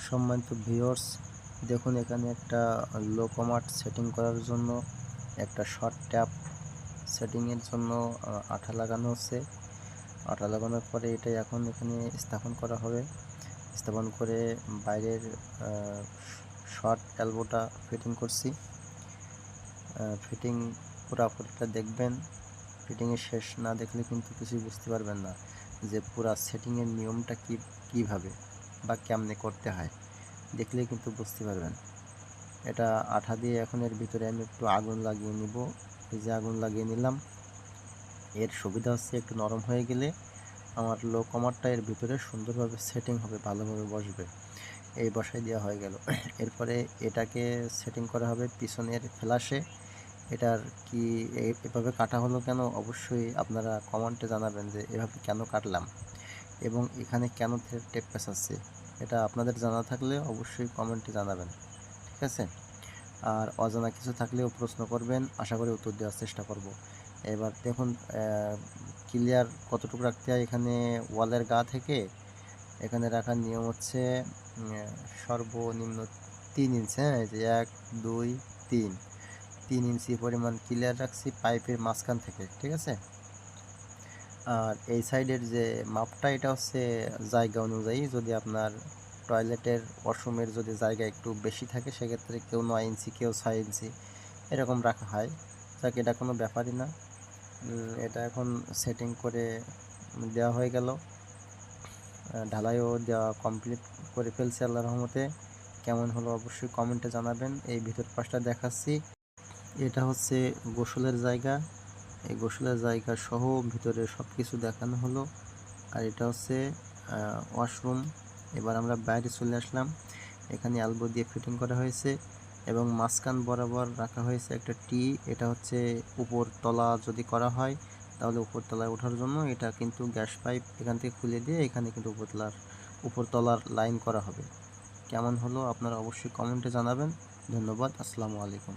সম্মানিত ভিউয়ার্স, দেখুন এখানে একটা লো কমার্ড সেটিং করার জন্য একটা শর্ট ট্যাপ সেটিংয়ের জন্য আঠা লাগানো হচ্ছে। আঠা লাগানোর পরে এটা এখন এখানে স্থাপন করা হবে। স্থাপন করে বাইরের শর্ট এলবোটা ফিটিং করছি। ফিটিং পুরোপুরিটা দেখবেন। ফিটিংয়ের শেষ না দেখলে কিন্তু কিছুই বুঝতে পারবেন না যে পুরা সেটিংয়ের নিয়মটা কীভাবে বা কেমনে করতে হয়। দেখলেই কিন্তু বুঝতে পারবেন। এটা আঠা দিয়ে এখন এর ভিতরে আমি একটু আগুন লাগিয়ে নিব। এই যে আগুন লাগিয়ে নিলাম। এর সুবিধা হচ্ছে একটু নরম হয়ে গেলে আমার লো কমারটা এর ভিতরে সুন্দরভাবে সেটিং হবে, ভালোভাবে বসবে। এই বসাই দেওয়া হয়ে গেল। এরপরে এটাকে সেটিং করা হবে পিছনের ফ্ল্যাশে। এটার কি এভাবে কাটা হলো কেন, অবশ্যই আপনারা কমেন্টে জানাবেন যে এভাবে কেন কাটলাম এবং এখানে কেন টেপ প্যাচ আছে। এটা আপনাদের জানা থাকলে অবশ্যই কমেন্টে জানাবেন, ঠিক আছে? আর অজানা কিছু থাকলেও প্রশ্ন করবেন, আশা করি উত্তর দেওয়ার চেষ্টা করব। এবার দেখুন ক্লিয়ার কতটুকু রাখতে হয়। এখানে ওয়ালের গা থেকে এখানে রাখার নিয়ম হচ্ছে সর্বনিম্ন 3 ইঞ্চি। হ্যাঁ, এই যে 1 2 3 ইঞ্চি পরিমাণ ক্লিয়ার রাখছি পাইপের মাঝখান থেকে, ঠিক আছে? আর এই সাইডের যে মাপটা এটা হচ্ছে জায়গা অনুযায়ী। যদি আপনার টয়লেটের ওয়াশরুমের যদি জায়গা একটু বেশি থাকে সেক্ষেত্রে কেউ 9 ইঞ্চি কেউ 6 ইঞ্চি এরকম রাখা হয়। যাক, এটা কোনো ব্যাপারই না। এটা এখন সেটিং করে দেওয়া হয়ে গেল। ঢালাইও দেওয়া কমপ্লিট করে ফেলছি আল্লাহর রহমতে। কেমন হলো অবশ্যই কমেন্টে জানাবেন। এই ভিতর পাশটা দেখাচ্ছি। এটা হচ্ছে গোসলের জায়গা। এই গোসলের জায়গা সহ ভিতরে সব কিছু দেখানো হলো। আর এটা হচ্ছে ওয়াশরুম। এবার আমরা বাইরে চলে আসলাম। এখানে এলবো দিয়ে ফিটিং করা হয়েছে এবং মাঝখান বরাবর রাখা হয়েছে একটা টি। এটা হচ্ছে উপর তলা যদি করা হয় তাহলে উপরতলায় ওঠার জন্য। এটা কিন্তু গ্যাস পাইপ এখান থেকে খুলে দিয়ে এখানে কিন্তু উপরতলার লাইন করা হবে। কেমন হলো আপনারা অবশ্যই কমেন্টে জানাবেন। ধন্যবাদ। আসসালামু আলাইকুম।